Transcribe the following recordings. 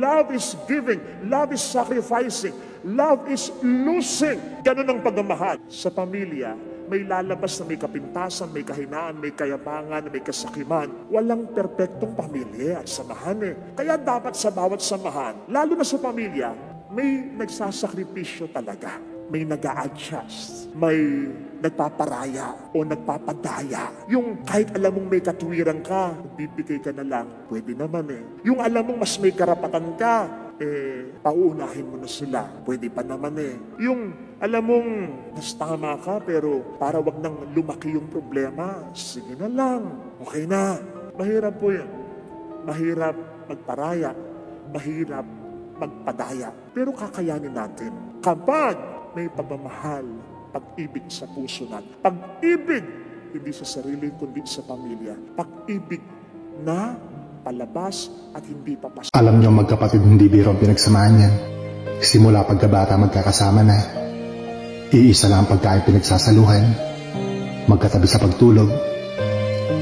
Love is giving. Love is sacrificing. Love is losing. Ganun ang pagmamahal. Sa pamilya, may lalabas na may kapintasan, may kahinaan, may kayabangan, may kasakiman. Walang perpektong pamilya at samahan eh. Kaya dapat sa bawat samahan, lalo na sa pamilya, may nagsasakripisyo talaga. May nag-a-adjust. May nagpaparaya o nagpapadaya. Yung kahit alam mong may katwiran ka, bibigay ka na lang, pwede naman eh. Yung alam mong mas may karapatan ka, pauunahin mo na sila. Pwede pa naman eh. Yung alam mong mas tama ka pero para wag nang lumaki yung problema, sige na lang. Okay na. Mahirap po yan. Mahirap magparaya. Mahirap magpadaya. Pero kakayanin natin. Kapag may pagmamahal, pag-ibig sa puso natin. Pag-ibig, hindi sa sarili, kundi sa pamilya. Pag-ibig na palabas at hindi papasok. Alam niyo magkapatid, hindi biro ang pinagsamahan niyan. Simula pagkabata magkakasama na. Iisa lang ang pagkain pinagsasaluhan. Magkatabi sa pagtulog.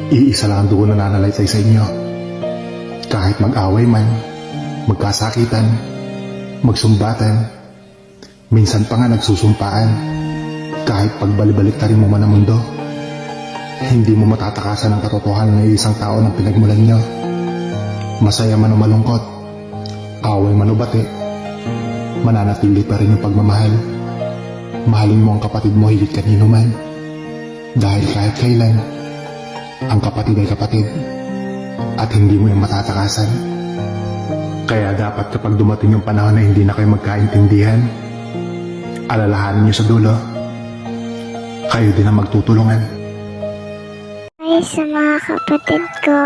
Iisa lang ang dugo na nanalaysay sa inyo. Kahit mag-away man, magkasakitan, magsumbatan, minsan pa nga nagsusumpaan. Kahit pagbalibalik-tarin mo man ang mundo, hindi mo matatakasan ang katotohanan ng isang tao ng pinagmulan nyo. Masaya man o malungkot, away man o bati, mananatili pa rin yung pagmamahal. Mahalin mo ang kapatid mo higit kanino man. Dahil kahit kailan, ang kapatid ay kapatid at hindi mo yung matatakasan. Kaya dapat kapag dumating yung panahon na hindi na kayo magkaintindihan, alalahanin niyo sa dulo, kayo din ang magtutulungan. Ay, sa mga kapatid ko,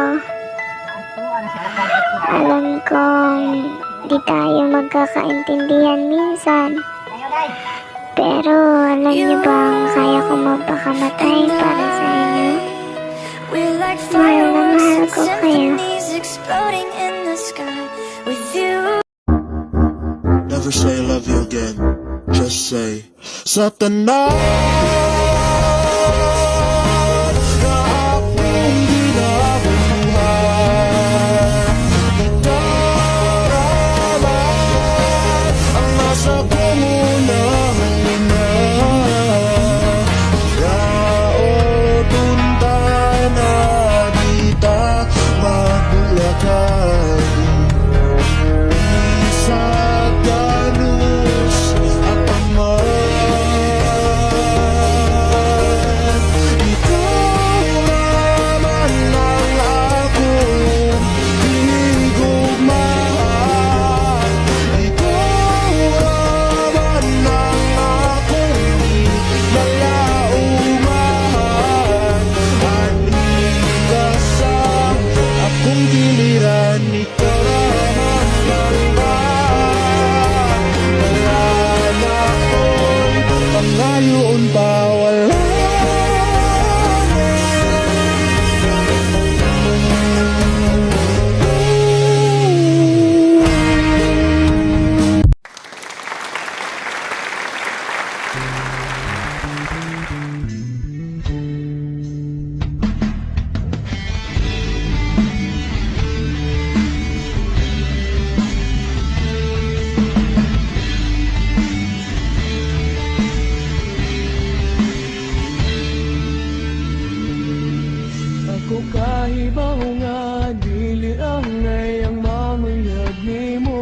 alam kong di tayo magkakaintindihan minsan. Pero alam niyo bang kaya ko magpakamatay para sa inyo? Mahal na mahal ko kayo. Never say I love you again. Just say Satanas. Kahibaw nga dili ang ngayang mamuyag nimo,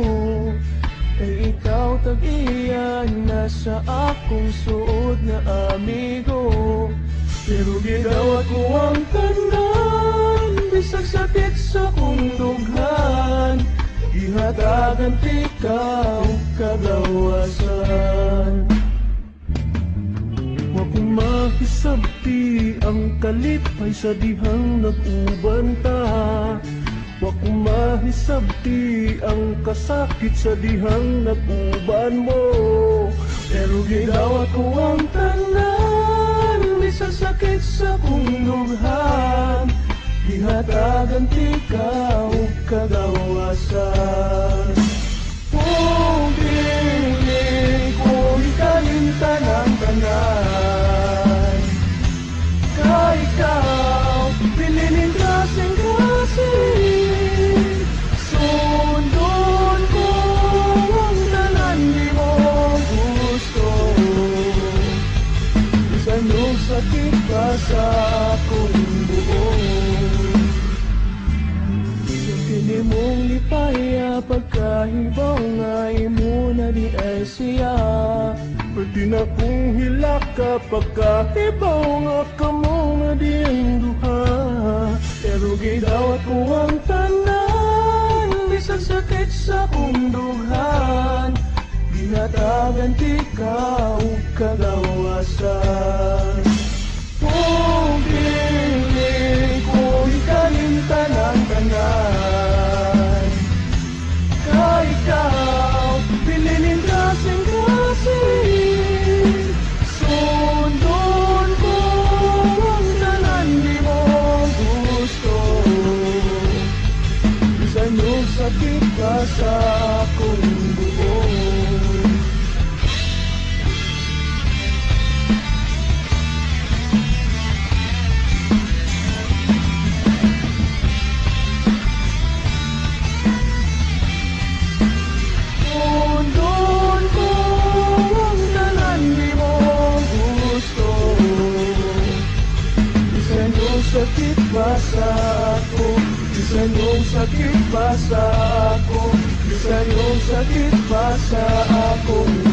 kay ikaw tag-iyan na sa akong suod na amigo. Pero gidawat ko ang tanan, bisag sakit sa kong dughan, ihatagan ikaw kagawasan. Mahisabti ang kalipay sa dihang nag-ubanta. Wa ko mahisabti ang kasakit sa dihang nag-uban mo. Pero gidawat ko ang tanan, bisag sakit sa kong dughan, ihatagan ikaw kagawasan. Kung piling ko ikalinta ng tanan, ka ikaw pilinin kasing-kasing, sundon ko Mahibaw nga imo na di ay siya. Pwede na kong hilak kapag kahibaw nga kamo nga di ang duha. Pero gidawat ko ang tanan, bisag sakit sa kong duhan. Ginatagan ti ka o kagawasan. Kung piling ko ikalimtan ang tanan, ka ikaw pilinin kasing-kasing. Sundon ko ang tanan di mo gusto. Bisan yung sakit ka sa akong buong. Sundon ko ang tanan di mo gusto. Bisan yung sakit pa sa ako, bisan yung sakit pa sa ako, bisan yung sakit pa sa ako.